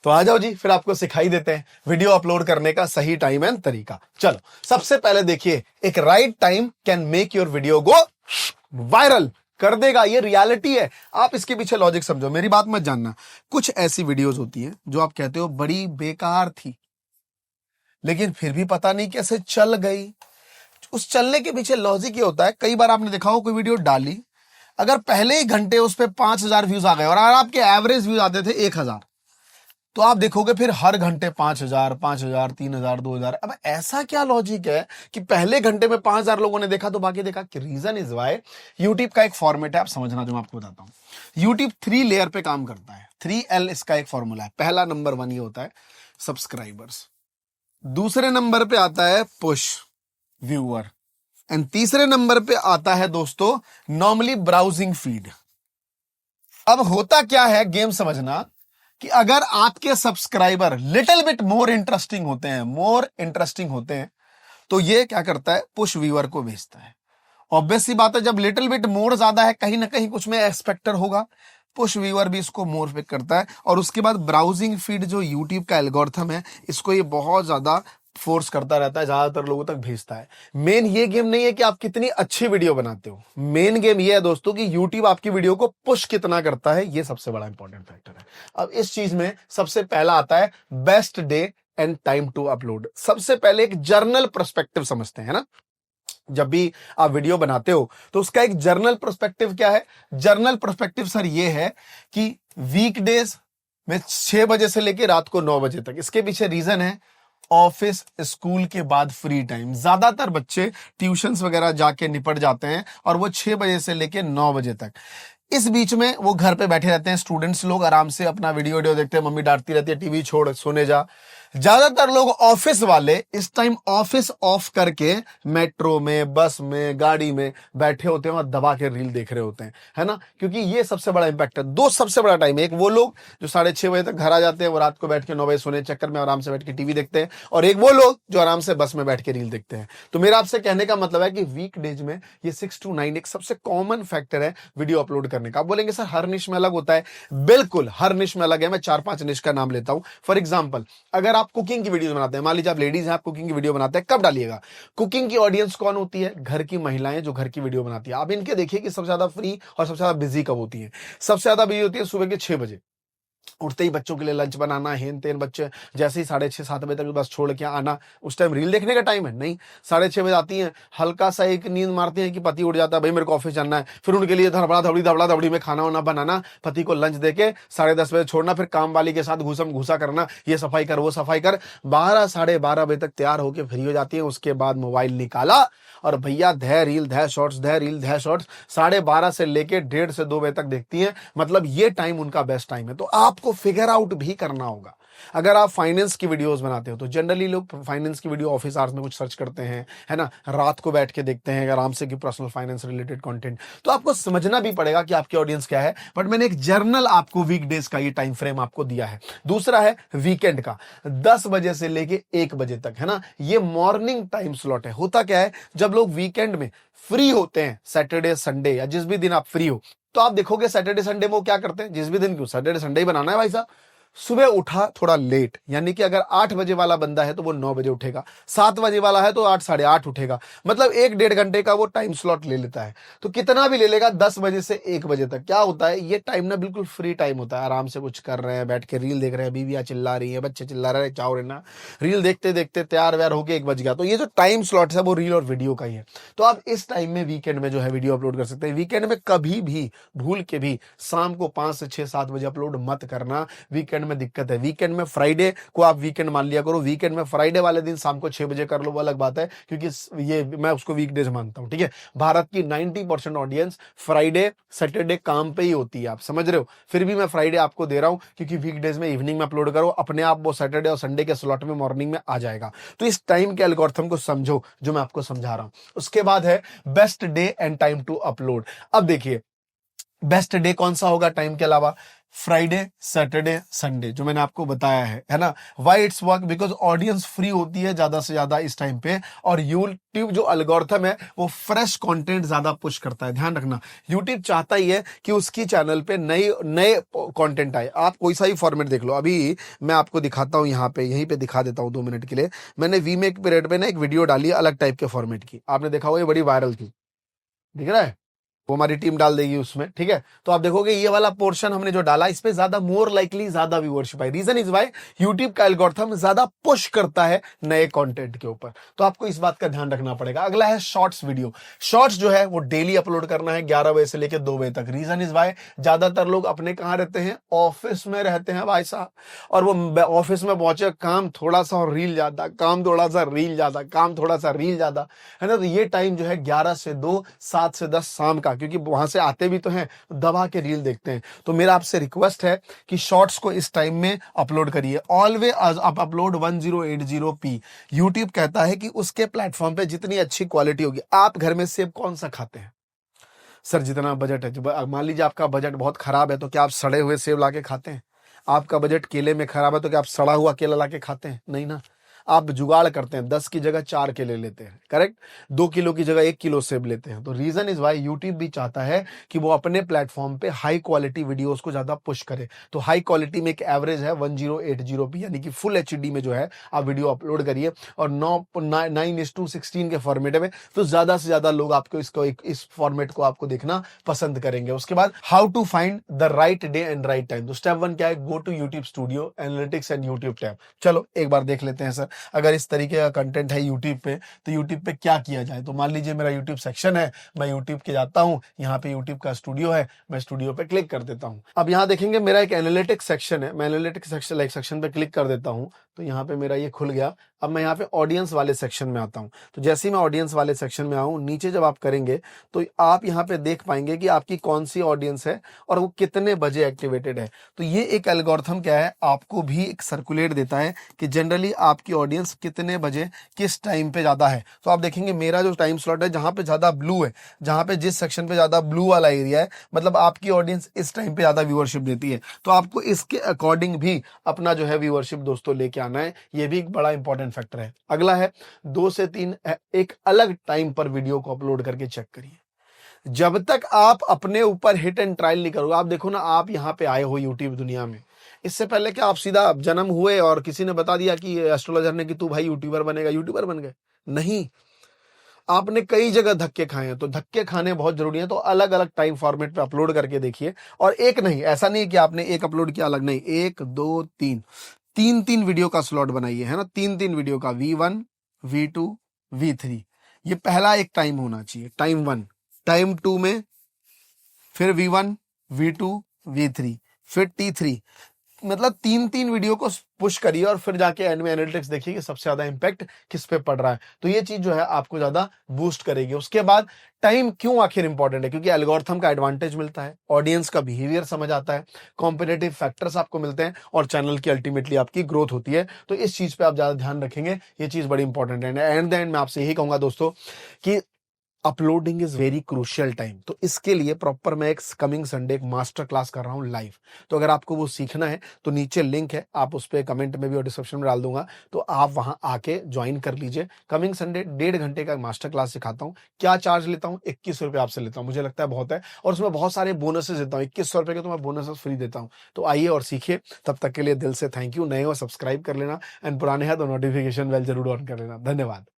तो आ जाओ जी, फिर आपको सिखाई देते हैं वीडियो अपलोड करने का सही टाइम एंड तरीका। चलो सबसे पहले देखिए, एक right time can make your video go viral कर देगा, ये रियलिटी है। आप इसके पीछे लॉजिक समझो, मेरी बात मत जानना। कुछ ऐसी वीडियोस होती हैं जो आप कहते हो बड़ी बेकार थी, लेकिन फिर भी पता नहीं कैसे चल गई। उस चलने के पीछे लॉजिक ये होता है, कई बार आपने देखा हो कोई वीडियो डाली, अगर पहले ही घंटे उस पर 5,000 व्यूज आ गए और अगर आपके एवरेज व्यूज आते थे 1,000, तो आप देखोगे फिर हर घंटे 5,000, 5,000, 3,000, 2,000। अब ऐसा क्या लॉजिक है कि पहले घंटे में 5,000 लोगों ने देखा तो बाकी देखा? कि रीजन इज वाई यूट्यूब का एक फॉर्मेट है, आप समझना जो मैं आपको बताता हूं। यूट्यूब 3 लेयर पे काम करता है, 3L इसका एक फॉर्मूला है। पहला नंबर 1 ये होता है सब्सक्राइबर्स, दूसरे नंबर पे आता है पुश व्यूअर, एंड तीसरे नंबर पे आता है दोस्तों नॉर्मली ब्राउजिंग फीड। अब होता क्या है, गेम समझना, कि अगर आपके subscriber little bit more interesting होते हैं तो ये क्या करता है, पुश व्यूअर को भेजता है। ऑब्वियस सी बात है, जब लिटिल बिट मोर ज्यादा है, कहीं ना कहीं कुछ में एक्सपेक्टर होगा, पुश व्यूअर भी इसको मोर पिक करता है। और उसके बाद ब्राउजिंग फीड जो यूट्यूब का एल्गोरिथम है, इसको ये बहुत ज्यादा फोर्स करता रहता है, ज्यादातर लोगों तक भेजता है। मेन ये गेम नहीं है कि आप कितनी अच्छी वीडियो बनाते हो, मेन गेम ये है दोस्तों कि यूट्यूब आपकी वीडियो को पुश कितना करता है, ये सबसे बड़ा इंपॉर्टेंट फैक्टर है। अब इस चीज में सबसे पहला आता है best day and time to upload. सबसे पहले एक जर्नल पर्सपेक्टिव समझते हैं ना, जब भी आप वीडियो बनाते हो तो उसका एक जर्नल पर्सपेक्टिव क्या है? जर्नल पर्सपेक्टिव सर ये है कि वीकडेज में 6 बजे से लेकर रात को 9 बजे तक। इसके पीछे रीजन है ऑफिस स्कूल के बाद फ्री टाइम। ज्यादातर बच्चे ट्यूशंस वगैरह जाके निपट जाते हैं और वो 6 बजे से लेकर 9 बजे तक, इस बीच में वो घर पे बैठे रहते हैं। स्टूडेंट्स लोग आराम से अपना वीडियो देखते हैं, मम्मी डांटती रहती है टीवी छोड़ सोने जा। ज्यादातर लोग ऑफिस वाले इस टाइम ऑफिस ऑफ करके मेट्रो में, बस में, गाड़ी में बैठे होते हैं और दबा के रील देख रहे होते हैं, है ना। क्योंकि ये सबसे बड़ा इंपैक्ट है। दो सबसे बड़ा टाइम है, एक वो लोग जो 6:30 बजे तक घर आ जाते हैं, वो रात को बैठ के 9 बजे सोने चक्कर में आराम से बैठ के टीवी देखते हैं, और एक वो लोग जो आराम से बस में बैठ के रील देखते हैं। तो मेरा आपसे कहने का मतलब है कि वीक डेज में ये 6 to 9 एक सबसे कॉमन फैक्टर है वीडियो अपलोड करने का। आप बोलेंगे सर हर निश में अलग होता है, बिल्कुल हर निश में अलग है। मैं 4-5 निश का नाम लेता हूं। फॉर एग्जाम्पल, अगर आप कुकिंग की वीडियो बनाते हैं, मान लीजिए आप लेडीज हैं, आप कुकिंग की वीडियो बनाते हैं, कब डालिएगा? कुकिंग की ऑडियंस कौन होती है? घर की महिलाएं जो घर की वीडियो बनाती है। आप इनके देखिए कि सबसे ज्यादा फ्री और सबसे ज्यादा बिजी कब होती है? सबसे ज्यादा बिजी होती है सुबह के 6 बजे, उठते ही बच्चों के लिए लंच बनाना, हेन तेन, बच्चे जैसे ही 6:30-7 बजे तक बस छोड़ के आना, उस टाइम रील देखने का टाइम है नहीं। 6:30 बजे आती हैं, हल्का सा एक नींद मारती हैं कि पति उठ जाता है, भाई मेरे को ऑफिस जाना है, फिर उनके लिए धबड़ा धबड़ी में खाना वाना बनाना, पति को लंच देके 10:30 बजे छोड़ना, फिर काम वाली के साथ घूसम घूसा करना, ये सफाई कर वो सफाई कर, 12 12:30 बजे तक तैयार होकर फ्री हो जाती है। उसके बाद मोबाइल निकाला और भैया धै रील धै शॉर्ट्स, धै रील धै शॉर्ट्स, 12:30 से लेके 1:30 से 2 बजे तक देखती हैं। मतलब ये टाइम उनका बेस्ट टाइम है। तो आपको फिगर आउट भी करना होगा। अगर आप फाइनेंस की वीडियोस बनाते हो तो जनरली लोग फाइनेंस की वीडियो ऑफिस आवर्स में कुछ सर्च करते हैं, है ना, रात को बैठ के देखते हैं आराम से कि पर्सनल फाइनेंस रिलेटेड कंटेंट। तो आपको समझना भी पड़ेगा कि आपकी ऑडियंस क्या है। बट मैंने एक जर्नल आपको वीकडेज का ये टाइम फ्रेम आपको दिया है। दूसरा है वीकेंड का, 10 बजे से लेके 1 बजे तक, है ना। ये मॉर्निंग टाइम स्लॉट है। होता क्या है, जब लोग वीकेंड में फ्री होते हैं, सैटरडे संडे या जिस भी दिन आप फ्री हो, तो आप देखोगे सैटरडे संडे में वो क्या करते हैं, जिस भी दिन, क्यों सैटरडे संडे ही बनाना है भाई साहब, सुबह उठा थोड़ा लेट, यानी कि अगर 8 बजे वाला बंदा है तो वो 9 बजे उठेगा, 7 बजे वाला है तो 8 साढ़े 8 उठेगा। मतलब 1-1.5 घंटे का वो टाइम स्लॉट ले लेता है। तो कितना भी ले लेगा, 10 बजे से 1 बजे तक क्या होता है, ये टाइम ना बिल्कुल फ्री टाइम होता है। आराम से कुछ कर रहे हैं, बैठ के रील देख रहे हैं, बीवियां चिल्ला रही है, बच्चे चिल्ला रहे हैं, चाव रहना, रील देखते देखते तैयार व्यार होके 1 बज गया। तो ये जो टाइम स्लॉट है वो रील और वीडियो का ही है। तो आप इस टाइम में वीकेंड में जो है वीडियो अपलोड कर सकते हैं। वीकेंड में कभी भी भूल के भी शाम को 5 से 6 7 बजे अपलोड मत करना, वीकेंड में दिक्कत है। वीकेंड में फ्राइडे को आप वीकेंड मान लिया करो, वीकेंड में फ्राइडे वाले दिन शाम को 6 बजे कर लो, वो अलग बात है, क्योंकि ये मैं उसको वीकडेज मानता हूं। ठीक है, भारत की 90% ऑडियंस फ्राइडे सैटरडे काम पे ही होती है, आप समझ रहे हो। फिर भी मैं फ्राइडे आपको दे रहा हूं क्योंकि वीकडेज में इवनिंग में अपलोड करो, अपने आप वो सैटरडे और संडे के स्लॉट में मॉर्निंग में आ जाएगा। तो इस टाइम के एल्गोरिथम को समझो जो मैं आपको समझा रहा हूं। उसके बाद है best day and time to upload. अब देखिए, बेस्ट डे कौन सा होगा टाइम के अलावा? फ्राइडे, सैटरडे, संडे, जो मैंने आपको बताया है ना। Why it's work? Because audience free होती है ज्यादा से ज्यादा इस टाइम पे, और यूट्यूब जो एल्गोरिथम है वो फ्रेश कंटेंट ज्यादा पुश करता है। ध्यान रखना, यूट्यूब चाहता ही है कि उसकी चैनल पे नए नए कंटेंट आए। आप कोई सा ही फॉर्मेट देख लो, अभी मैं आपको दिखाता हूं, यहाँ पे यहीं पे दिखा देता हूं 2 मिनट के लिए। मैंने वीमेक पीरियड पे ना एक वीडियो डाली अलग टाइप के फॉर्मेट की, आपने देखा होगा, ये बड़ी वायरल थी, दिख रहा है, वो हमारी टीम डाल देगी उसमें, ठीक है। तो आप देखोगे ये वाला पोर्शन हमने जो डाला, इस पे ज्यादा मोर लाइकली ज्यादा व्यूअरशिप आई। रीजन इज वाई यूट्यूब का एल्गोरिथम ज्यादा पुश करता है नए कंटेंट के ऊपर, तो आपको इस बात का ध्यान रखना पड़ेगा। अगला है शॉर्ट्स वीडियो। शॉर्ट्स जो है वो डेली अपलोड करना है 11 बजे से लेकर 2 बजे तक। रीजन इज वाई, ज्यादातर लोग अपने कहां रहते हैं? ऑफिस में रहते हैं भाई साहब, और वो ऑफिस में पहुंचे, काम थोड़ा सा और रील ज्यादा, काम थोड़ा सा रील ज्यादा, काम थोड़ा सा रील ज्यादा, है ना। तो ये टाइम जो है 11 से 2, 7 से 10 शाम का, क्योंकि वहां से आते भी तो हैं, दबा के रील देखते हैं। तो मेरा आपसे रिक्वेस्ट है कि शॉर्ट्स को इस टाइम में अपलोड करिए। ऑलवेज आप अपलोड 1080p। यूट्यूब कहता है कि उसके प्लेटफॉर्म पे जितनी अच्छी क्वालिटी होगी। आप घर में सेब कौन सा खाते हैं? सर जितना बजट है, मान लीजिए आपका बजट बहुत खराब है, तो क्या आप सड़े हुए सेब लाके खाते हैं? आपका बजट केले में खराब है, तो क्या आप सड़ा हुआ केला लाके खाते हैं? नहीं ना। आप जुगाड़ करते हैं, 10 की जगह 4 केले लेते हैं, करेक्ट। 2 किलो की जगह 1 किलो सेब लेते हैं। तो रीजन इज वाई यूट्यूब भी चाहता है कि वो अपने प्लेटफॉर्म पे हाई क्वालिटी वीडियोस को ज्यादा पुश करे। तो हाई क्वालिटी में एक एवरेज है 1080p, यानी कि फुल एचडी में जो है आप वीडियो अपलोड करिए, और 9:16 के फॉर्मेट में, तो ज्यादा से ज्यादा लोग आपको इस फॉर्मेट को आपको देखना पसंद करेंगे। उसके बाद how to find the right day and right time. तो स्टेप 1 क्या है? Go to YouTube studio, analytics and YouTube tab. चलो एक बार देख लेते हैं सर, अगर इस तरीके का कंटेंट है यूट्यूब पे, तो यूट्यूब पे क्या किया जाए। तो मान लीजिए मेरा यूट्यूब सेक्शन है, मैं यूट्यूब के जाता हूं, यहाँ पे यूट्यूब का स्टूडियो है, मैं स्टूडियो पे क्लिक कर देता हूं। अब यहाँ देखेंगे मेरा एक एनालिटिक्स सेक्शन है, मैं एनालिटिक्स सेक्शन पे क्लिक कर देता हूं, तो यहाँ पे मेरा ये खुल गया। अब मैं यहाँ पे ऑडियंस वाले सेक्शन में आता हूं। तो जैसे ही मैं ऑडियंस वाले सेक्शन में आऊं, नीचे जब आप करेंगे तो आप यहाँ पे देख पाएंगे कि आपकी कौन सी ऑडियंस है और वो कितने बजे एक्टिवेटेड है। तो ये एक एल्गोरिथम क्या है, आपको भी एक सर्कुलेट देता है कि जनरली आपकी ऑडियंस कितने बजे किस टाइम पे ज्यादा है। तो आप देखेंगे मेरा जो टाइम स्लॉट है, जहां पे ज्यादा ब्लू है, जहां पे जिस सेक्शन पे ज्यादा ब्लू वाला एरिया है, मतलब आपकी ऑडियंस इस टाइम पे ज्यादा व्यूअरशिप देती है। तो आपको इसके अकॉर्डिंग भी अपना जो है व्यूअरशिप दोस्तों लेके आना है, ये भी एक बड़ा इंपॉर्टेंट फैक्टर है। अगला है 2 से 3 एक अलग टाइम पर वीडियो को अपलोड करके चेक करिए। जब तक आप अपने ऊपर हिट एंड ट्रायल नहीं करोगे, आप देखो ना, आप यहाँ पे आए हो यूट्यूब दुनिया में, इससे पहले क्या आप सीधा जन्म हुए और किसी ने बता दिया कि एस्ट्रोलॉजर ने कि तू भाई यूट्यूबर बनेगा, यूट्यूबर बन गए? नहीं, आपने कई जगह धक्के खाए हैं। तो धक्के खाने बहुत जरूरी है। तो अलग अलग टाइम फॉर्मेट पे अपलोड करके देखिए, और एक नहीं, ऐसा नहीं है कि आपने एक अपलोड किया अलग, नहीं, 1 2 3 3 वीडियो का स्लॉट बनाइए, है ना, 3 वीडियो का, V1 V2 V3। ये पहला एक टाइम होना चाहिए, टाइम 1। टाइम 2 में फिर V1 V2 V3, फिर T3। मतलब 3 वीडियो को पुश करिए, और फिर जाके एंड में एनालिटिक्स देखिए कि सबसे ज्यादा इंपैक्ट किस पे पड़ रहा है। तो ये चीज जो है आपको ज्यादा बूस्ट करेगी। उसके बाद टाइम क्यों आखिर इंपॉर्टेंट है? क्योंकि एल्गोरिथम का एडवांटेज मिलता है, ऑडियंस का बिहेवियर समझ आता है, कॉम्पिटिटिव फैक्टर्स आपको मिलते हैं, और चैनल की अल्टीमेटली आपकी ग्रोथ होती है। तो इस चीज पे आप ज्यादा ध्यान रखेंगे, ये चीज बड़ी इंपॉर्टेंट है। एंड द एंड मैं आपसे यही कहूंगा दोस्तों कि uploading is very crucial time. तो इसके लिए प्रॉपर मैं एक कमिंग संडे एक मास्टर क्लास कर रहा हूं लाइव। तो अगर आपको वो सीखना है तो नीचे लिंक है, आप उस पर कमेंट में भी और डिस्क्रिप्शन में डाल दूंगा, तो आप वहां आके ज्वाइन कर लीजिए। कमिंग संडे 1.5 घंटे का मास्टर क्लास सिखाता हूं। क्या चार्ज लेता हूं? 2100 रुपये आपसे लेता हूं, मुझे लगता है बहुत है, और उसमें बहुत सारे बोनसेस देता हूं। 2100 रुपये के तो मैं बोनसेस फ्री देता हूं। तो आइए और सीखिए। तब तक के लिए दिल से थैंक यू। नए हो सब्सक्राइब कर लेना, एंड पुराने हैं तो नोटिफिकेशन बेल जरूर ऑन कर लेना। धन्यवाद।